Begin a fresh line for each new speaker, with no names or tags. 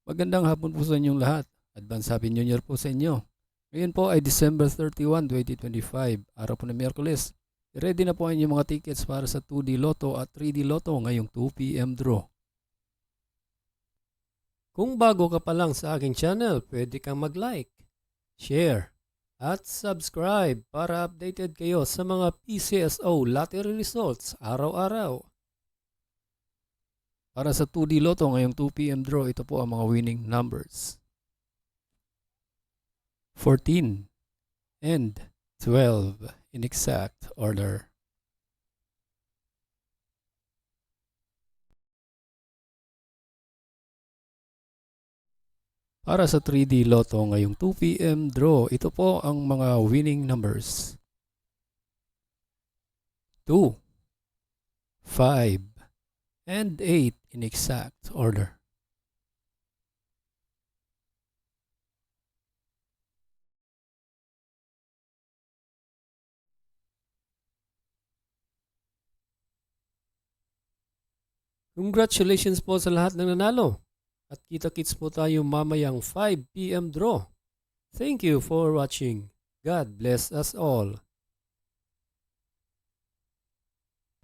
Magandang hapon po sa inyong lahat. Advance Happy New Year po sa inyo. Ngayon po ay December 31, 2025, araw po ng Miyerkules. Ready na po ang inyong mga tickets para sa 2D Lotto at 3D Lotto ngayong 2 p.m. draw.
Kung bago ka pa lang sa aking channel, pwede kang mag-like, share, at subscribe para updated kayo sa mga PCSO lottery results araw-araw.
Para sa 2D Lotto ngayong 2 p.m. draw, ito po ang mga winning numbers. 14 and 12 in exact order. Para sa 3D Lotto ngayong 2 p.m. draw, ito po ang mga winning numbers. 2, 5, and 8 in exact order.
Congratulations po sa lahat ng nanalo. At kita-kits po tayo mamayang 5 p.m. draw. Thank you for watching. God bless us all.